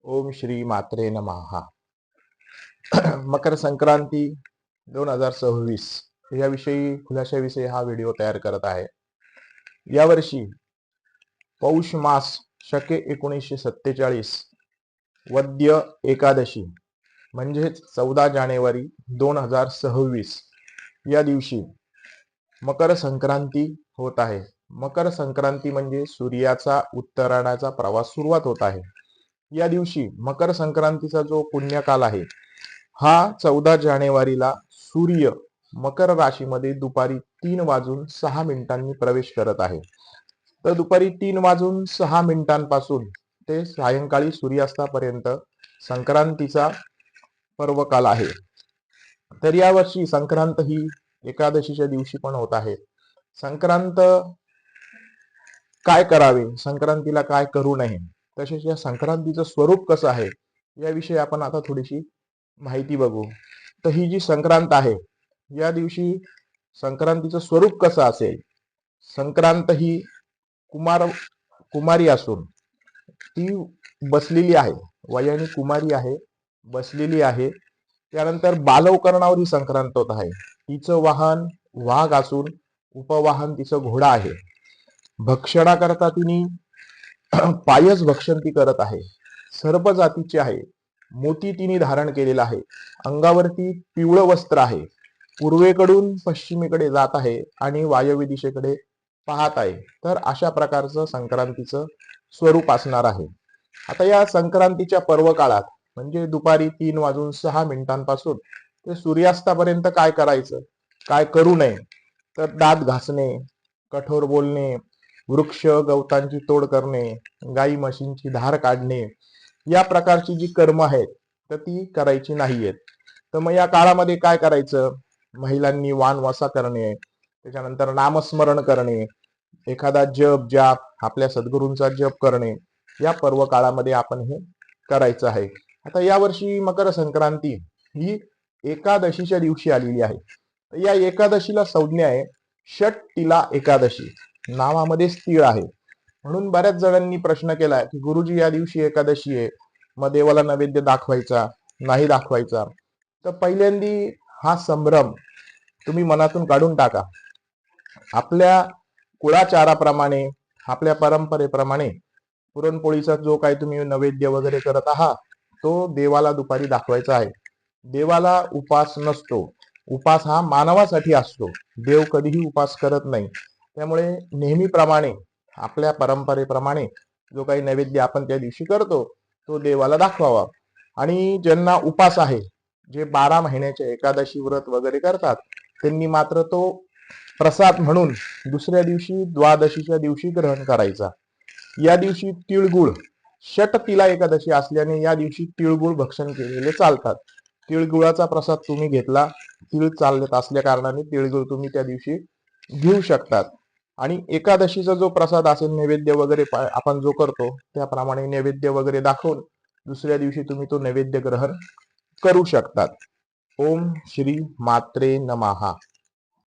ओम श्री मात्रे नमः. मकर संक्रांती 2026 याविषयी खुलाशाविषयी हा व्हिडिओ तयार करत आहे. यावर्षी पौष मास शके 1947 वद्य एकादशी म्हणजेच 14 जानेवारी 2026 या दिवशी मकर संक्रांती होत आहे. मकर संक्रांती म्हणजे सूर्याचा उत्तरायणाचा प्रवास सुरुवात होत आहे. या दिवशी मकर संक्रांतीचा जो पुण्यकाल आहे हा 14 जानेवारीला सूर्य मकर राशीमध्ये दुपारी 3:06 प्रवेश करत आहे. तर दुपारी 3:06 ते सायंकाळी सूर्यास्तापर्यंत संक्रांतीचा पर्वकाल आहे. तर यावर्षी संक्रांत ही एकादशीच्या दिवशी पण होत आहे. संक्रांत काय करावे, संक्रांतीला काय करू नये, तसेच या संक्रांतीचं स्वरूप कसं आहे याविषयी आपण आता थोडीशी माहिती बघू. तर ही जी संक्रांत आहे या दिवशी संक्रांतीचं स्वरूप कसं असेल. संक्रांत ही कुमारी असून ती बसलेली आहे, वयाने कुमारी आहे, बसलेली आहे. त्यानंतर बालवकरणावर ही संक्रांत होत आहे. तिचं वाहन वाघ असून उपवाहन तिचं घोडा आहे. भक्षणाकरता तिने पायच भक्षण ती करत आहे. सर्प जातीची आहे. मोती तिने धारण केलेला आहे. अंगावरती पिवळं वस्त्र आहे. पूर्वेकडून पश्चिमेकडे जात आहे आणि वायव्य दिशेकडे पाहत आहे. तर अशा प्रकारचं संक्रांतीचं स्वरूप असणार आहे. आता या संक्रांतीच्या पर्व काळात म्हणजे दुपारी 3:06 ते सूर्यास्तापर्यंत काय करायचं, काय करू नये. तर दात घासणे, कठोर बोलणे, वृक्ष गवतांची तोड करणे, गाई म्हशींची धार काढणे, या प्रकारची जी कर्म आहेत तर ती करायची नाहीयेत. तर मग या काळामध्ये काय करायचं, महिलांनी वानवसा करणे, त्याच्यानंतर नामस्मरण करणे, एखादा जप जाप आपल्या सद्गुरूंचा जप करणे, या पर्व काळामध्ये आपण हे करायचं आहे. आता यावर्षी मकर संक्रांती ही एकादशीच्या दिवशी आलेली आहे. या एकादशीला संज्ञा आहे षटतिला एकादशी. नावामध्येच तीळ आहे. म्हणून बऱ्याच जणांनी प्रश्न केलाय की गुरुजी या दिवशी एकादशी आहे, मग देवाला नैवेद्य दाखवायचा नाही दाखवायचा. तर पहिल्यांदी हा संभ्रम तुम्ही मनातून काढून टाका. आपल्या कुळाचाराप्रमाणे, आपल्या परंपरेप्रमाणे पुरणपोळीचा जो काही तुम्ही नैवेद्य वगैरे करत आहात तो देवाला दुपारी दाखवायचा आहे. देवाला उपास नसतो. उपास हा मानवासाठी असतो. देव कधीही उपास करत नाही. त्यामुळे नेहमीप्रमाणे आपल्या परंपरेप्रमाणे जो काही नैवेद्य आपण त्या दिवशी करतो तो देवाला दाखवावा. आणि ज्यांना उपास आहे, जे 12 महिन्याचे एकादशी व्रत वगैरे करतात, त्यांनी मात्र तो प्रसाद म्हणून दुसऱ्या दिवशी द्वादशीच्या दिवशी ग्रहण करायचा. या दिवशी तिळगुळ, षटतिला एकादशी असल्याने या दिवशी तिळगुळ भक्षण केलेले चालतात. तिळगुळाचा प्रसाद तुम्ही घेतला, तिळ चालत असल्या कारणाने तिळगुळ तुम्ही त्या दिवशी घेऊ शकतात. आणि एकादशीचा जो प्रसाद असेल, नैवेद्य वगैरे आपण जो करतो त्याप्रमाणे नैवेद्य वगैरे दाखवून दुसऱ्या दिवशी तुम्ही तो नैवेद्य ग्रहण करू शकतात. ओम श्री मात्रे नमः.